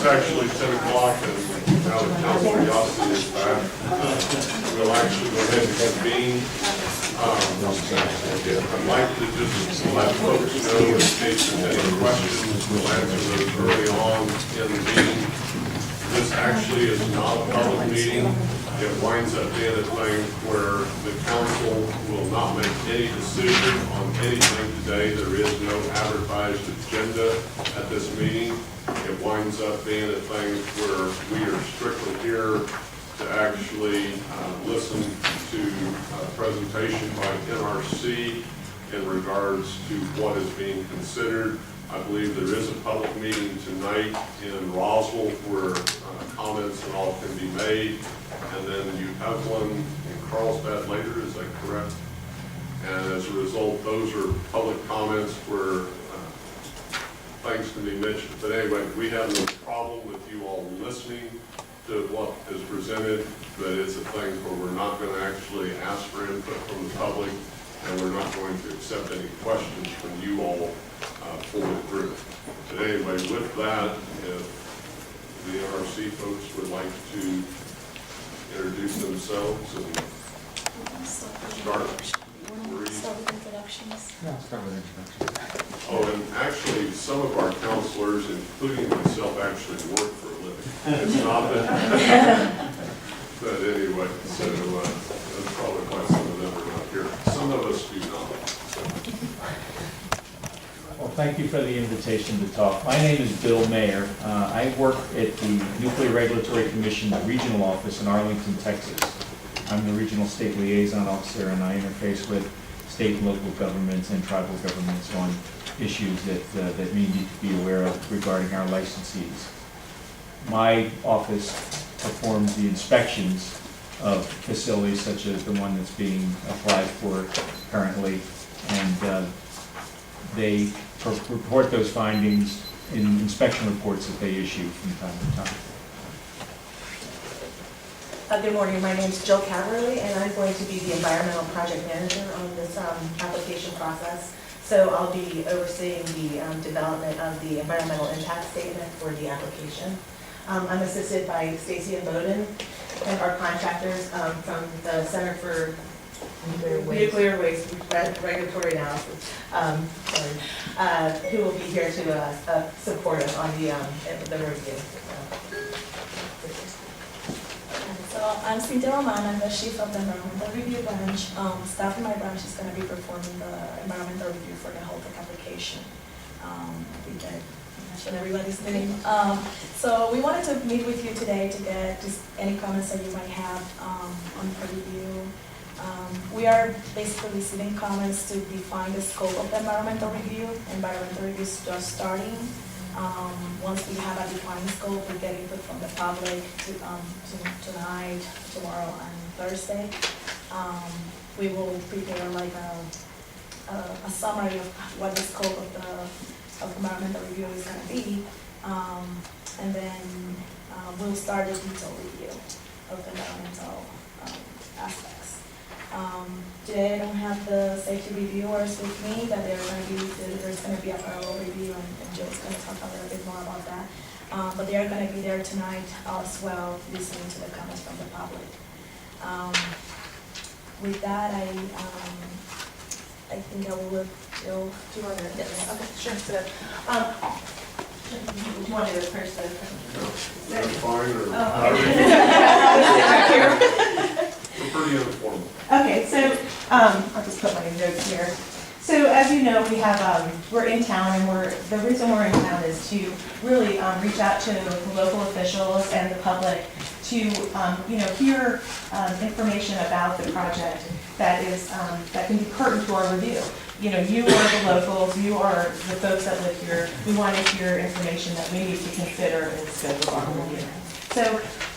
It's actually 10 o'clock, and now the council Yossi is back. We'll actually go ahead and convene. I'd like to just let folks know in case there's any questions, we'll answer those early on in the meeting. This actually is not a public meeting. It winds up being a thing where the council will not make any decision on anything today. There is no advertised agenda at this meeting. It winds up being a thing where we are strictly here to actually listen to a presentation by NRC in regards to what is being considered. I believe there is a public meeting tonight in Roswell where comments and all can be made. And then you have one in Carlsbad later, is that correct? And as a result, those are public comments where things can be mentioned. But anyway, we have no problem with you all listening to what is presented, but it's a thing where we're not going to actually ask for input from the public, and we're not going to accept any questions from you all for the group. But anyway, with that, if the NRC folks would like to introduce themselves and start. Start with introductions. Yeah, start with introductions. Oh, and actually, some of our counselors, including myself, actually work for a living. It's not that. But anyway, so that's probably why some of them are not here. Some of us do not. Well, thank you for the invitation to talk. My name is Bill Mayer. I work at the Nuclear Regulatory Commission Regional Office in Arlington, Texas. I'm the Regional State Liaison Officer, and I interface with state and local governments and tribal governments on issues that we need to be aware of regarding our licensees. My office performs the inspections of facilities such as the one that's being applied for currently, and they report those findings in inspection reports that they issue from time to time. Good morning, my name is Jill Caverly, and I'm going to be the environmental project manager on this application process. So I'll be overseeing the development of the environmental impact statement for the application. I'm assisted by Stacy and Bowden, and our contractors from the Center for Nuclear Waste Regulatory Analysis, who will be here to support us on the review. So I'm Cynthia Roman, I'm the chief of the environmental review branch. Staff in my branch is going to be performing the environmental review for the Holtec application. I think I mentioned everybody's name. So we wanted to meet with you today to get just any comments that you might have on the review. We are basically receiving comments to define the scope of the environmental review. Environmental review is just starting. Once we have a defined scope, we get input from the public tonight, tomorrow, and Thursday. We will prepare like a summary of what the scope of environmental review is going to be, and then we'll start the detailed review of the environmental aspects. Today I don't have the safety reviewers with me, but there's going to be a parallel review, and Jill's going to talk a little bit more about that. But they are going to be there tonight as well, listening to the comments from the public. With that, I think I will let Jill do our yes. Okay, sure. So, do you want to go first? That's fine, or we're pretty informal. Okay, so I'll just put my notes here. So as you know, we have we're in town, and the reason we're in town is to really reach out to the local officials and the public to hear information about the project that can be pertinent to our review. You know, you are the locals, you are the folks that live here. We want to hear information that we need to consider in the scope of our review. So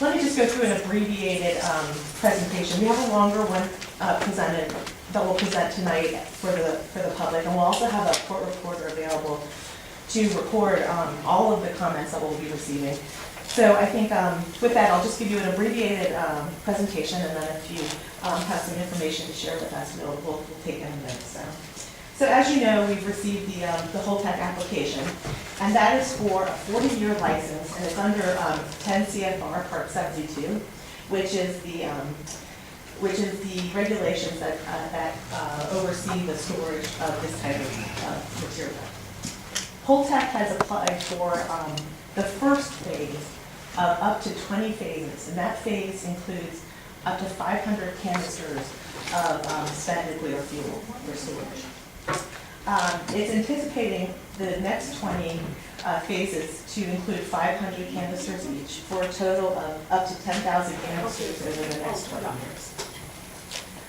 let me just go through an abbreviated presentation. We have a longer one presented that we'll present tonight for the public, and we'll also have a court reporter available to record all of the comments that we'll be receiving. So I think with that, I'll just give you an abbreviated presentation, and then if you have some information to share with us, we'll take it in a minute. So So as you know, we've received the Holtec application, and that is for a 40-year license, and it's under 10 CFR Part 72, which is the regulations that oversee the storage of this type of material. Holtec has applied for the first phase of up to 20 phases, and that phase includes up to 500 canisters of spent nuclear fuel for storage. It's anticipating the next 20 phases to include 500 canisters each, for a total of up to 10,000 canisters over the next 20 years.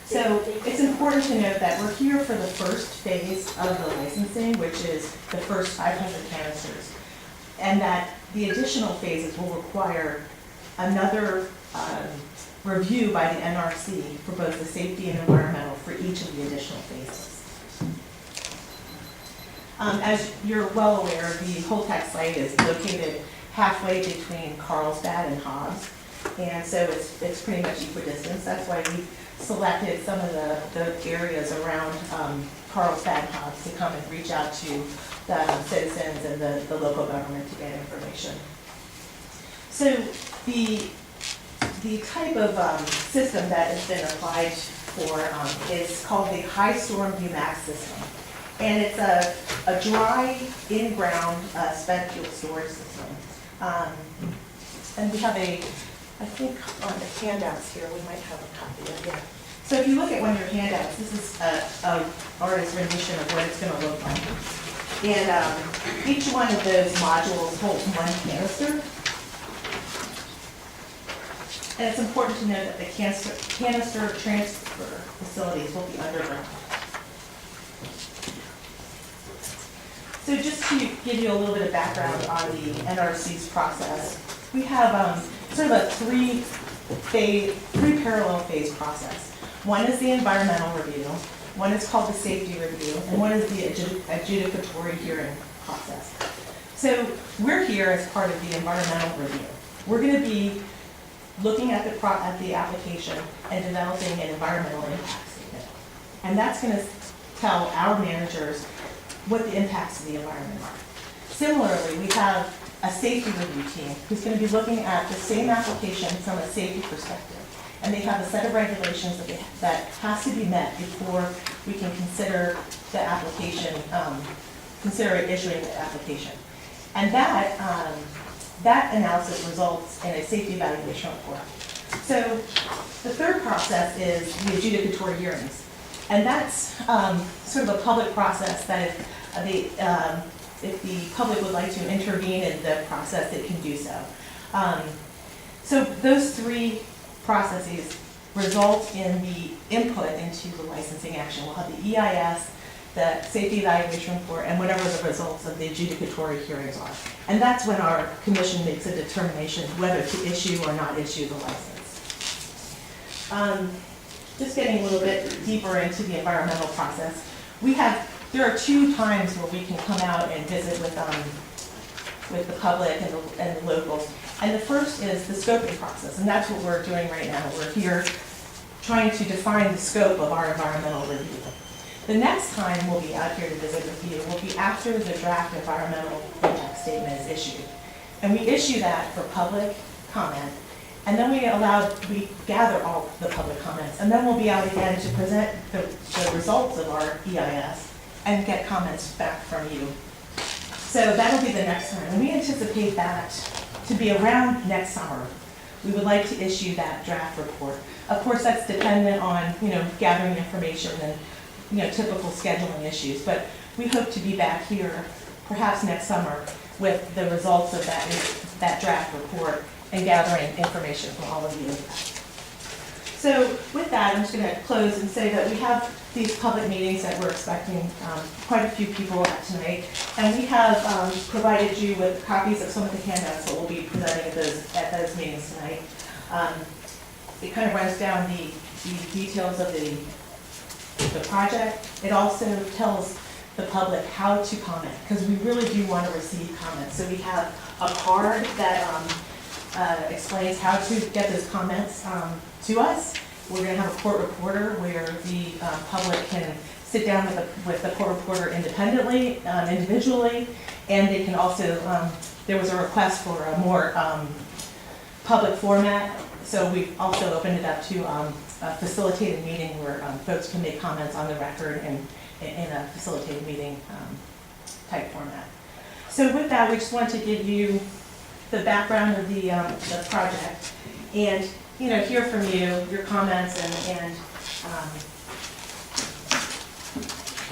So it's important to note that we're here for the first phase of the licensing, which is the first 500 canisters, and that the additional phases will require another review by the NRC for both the safety and environmental for each of the additional phases. As you're well aware, the Holtec site is located halfway between Carlsbad and Hobbs, and so it's pretty much equidistant. That's why we selected some of the areas around Carlsbad and Hobbs to come and reach out to the citizens and the local government to get information. So the type of system that has been applied for is called the High Storm UMAX system. And it's a dry, in-ground spent fuel storage system. And we have I think on the handouts here, we might have a copy of it. So if you look at one of your handouts, this is an artist's rendition of what it's going to look like. And each one of those modules holds one canister. And it's important to know that the canister transfer facilities will be underground. So just to give you a little bit of background on the NRC's process, we have sort of a three parallel phase process. One is the environmental review, one is called the safety review, and one is the adjudicatory hearing process. So we're here as part of the environmental review. We're going to be looking at the application and developing an environmental impact statement. And that's going to tell our managers what the impacts of the environment are. Similarly, we have a safety review team who's going to be looking at the same application from a safety perspective. And they have a set of regulations that has to be met before we can consider the application, consider issuing the application. And that analysis results in a safety evaluation report. So the third process is the adjudicatory hearings. And that's sort of a public process that if the public would like to intervene in the process, it can do so. So those three processes result in the input into the licensing action. We'll have the EIS, the safety evaluation report, and whatever the results of the adjudicatory hearings are. And that's when our commission makes a determination whether to issue or not issue the license. Just getting a little bit deeper into the environmental process, there are 2 times where we can come out and visit with the public and the locals. And the first is the scoping process, and that's what we're doing right now. We're here trying to define the scope of our environmental review. The next time we'll be out here to visit with you will be after the draft environmental impact statement is issued. And we issue that for public comment, and then we gather all the public comments, and then we'll be out again to present the results of our EIS and get comments back from you. So that'll be the next time, and we anticipate that to be around next summer. We would like to issue that draft report. Of course, that's dependent on gathering information and typical scheduling issues, but we hope to be back here perhaps next summer with the results of that draft report and gathering information from all of you. So with that, I'm just going to close and say that we have these public meetings that we're expecting quite a few people at tonight, and we have provided you with copies of some of the handouts that we'll be presenting at those meetings tonight. It kind of runs down the details of the project. It also tells the public how to comment, because we really do want to receive comments. So we have a card that explains how to get those comments to us. We're going to have a court reporter where the public can sit down with the court reporter independently, individually, and they can also, there was a request for a more public format, so we've also opened it up to a facilitated meeting where folks can make comments on the record and in a facilitated meeting type format. So with that, we just want to give you the background of the project and, you know, hear from you, your comments, and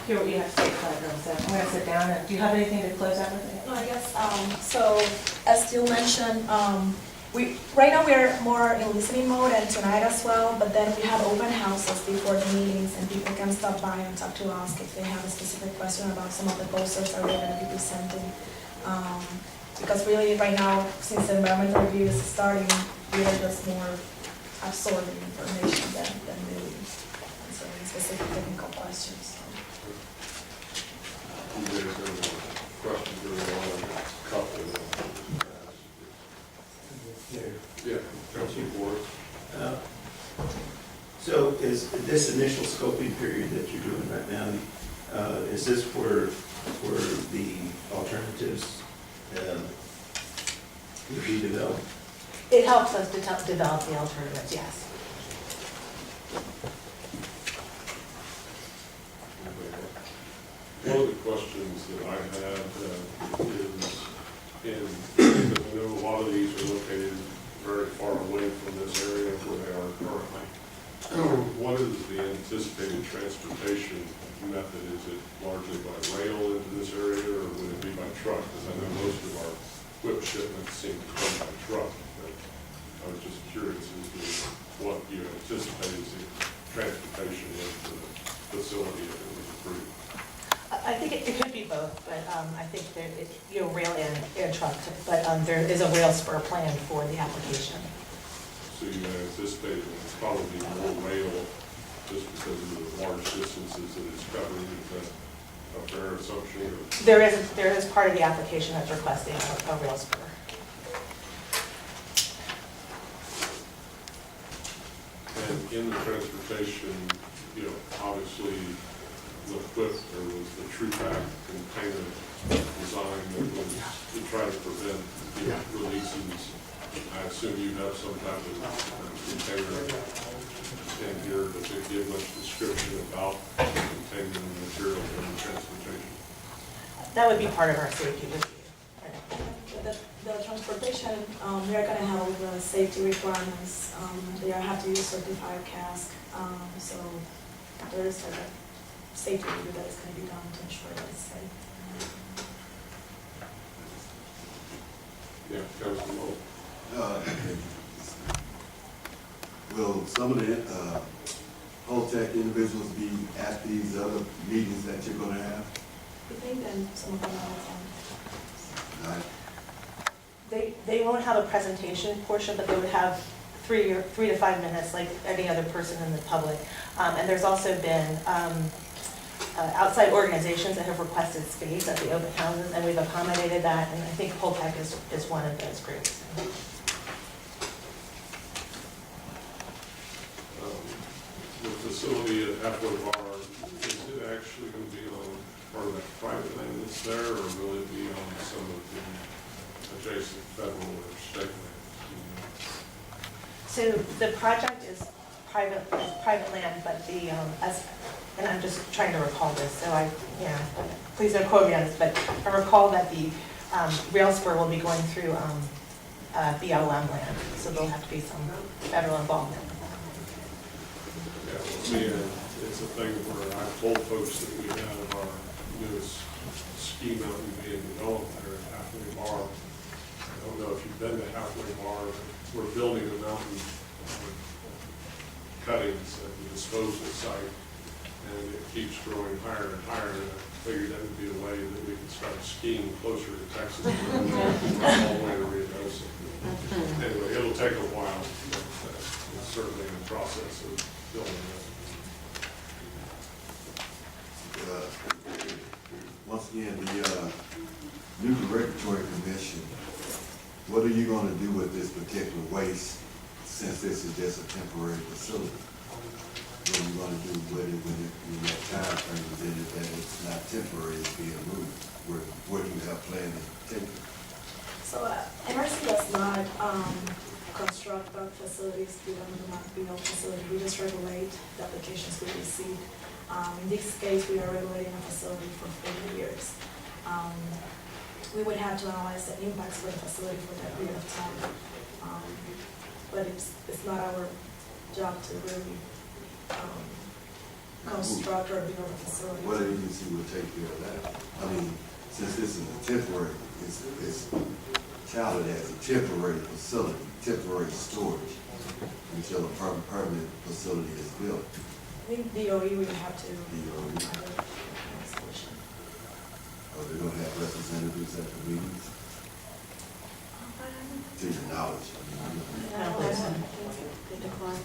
hear what you have to say, Cleveland. So I'm going to sit down. And do you have anything to close out with? No, I guess, so as Jill mentioned, right now we're more in listening mode and tonight as well, but then we have open houses before the meetings and people can stop by and talk to us if they have a specific question about some of the posters that we're going to be presenting. Because really right now, since the environmental review is starting, we are just more absorbing information than really answering specific technical questions. You guys have a question for the couple? Yeah, Councilor Ford. So is this initial scoping period that you're doing right now, is this for the alternatives to be developed? It helps us to develop the alternatives, yes. One of the questions that I had is, because I know a lot of these are located very far away from this area where they are currently. What is the anticipated transportation method? Is it largely by rail into this area, or would it be by truck? Because I know most of our whip shipments seem to come by truck, but I was just curious as to what you anticipate is the transportation into the facility if it was approved. I think it could be both, but I think that rail and truck, but there is a rail spur plan for the application. So you anticipate that it's probably more rail just because of the large distances that it's covering? Is that a fair assumption? There is part of the application that's requesting a rail spur. And in the transportation, obviously the there was the true pack container design that was to try to prevent releases. I assume you have some type of container in here. Does it give much description about the container material in the transportation? That would be part of our safety review. The transportation, they're going to have all the safety requirements. They have to use certified cask. So there is a safety review that is going to be done to ensure that it's safe. Yeah, Councilman Moe. Will some of the Holtec individuals be at these other meetings that you're going to have? I think then some of them are They won't have a presentation portion, but they would have 3 to 5 minutes like any other person in the public. And there's also been outside organizations that have requested space at the open houses, and we've accommodated that, and I think Holtec is one of those groups. The facility at Halfway Bar, is it actually going to be on part of that private land that's there, or will it be on some of the adjacent federal or state land? So the project is private land, but the, and I'm just trying to recall this, so please don't quote me on this, but I recall that the rail spur will be going through BLM land, so there'll have to be some federal involvement. Yeah, well, see, it's a thing where I've told folks that we have our newest ski mountain being developed there at Halfway Bar. I don't know if you've been to Halfway Bar, we're building a mountain cuttings at the disposal site, and it keeps growing higher and higher, and I figured that would be a way that we could start skiing closer to Texas, all the way to Rio Grande. Anyway, it'll take a while, but it's certainly in the process of building it. Once again, the Nuclear Regulatory Commission, what are you going to do with this particular waste, since this is just a temporary facility? what are you gonna do with it when that time frame is in it, that it's not temporary, it's being moved, where do you have planned to take it? So NRC does not construct the facilities, we don't do not build facilities, we just regulate the applications we receive. In this case, we are regulating a facility for 40 years. We would have to analyze the impacts for the facility for that period of time. But it's not our job to really construct or build a facility. What agency will take care of that? I mean, since this is a temporary, it's touted as a temporary facility, temporary storage, until a permanent facility is built. I think DOE would have to. DOE. Solution. Or they don't have representatives at the meetings, to your knowledge. They decline.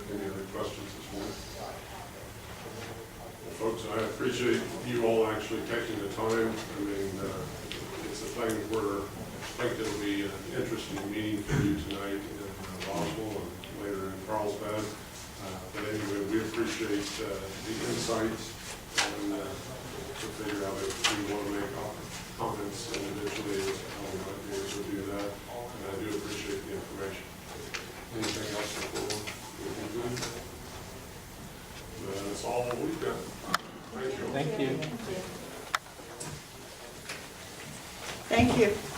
Any other questions this morning? Well, folks, I appreciate you all actually taking the time. I mean, it's a thing where I think it'll be an interesting meeting for you tonight in Roswell and later in Carlsbad. But anyway, we appreciate the insights and to figure out if we want to make comments individually as how we might be able to do that. And I do appreciate the information. Anything else before we conclude? That's all we've got. Thank you. Thank you. Thank you.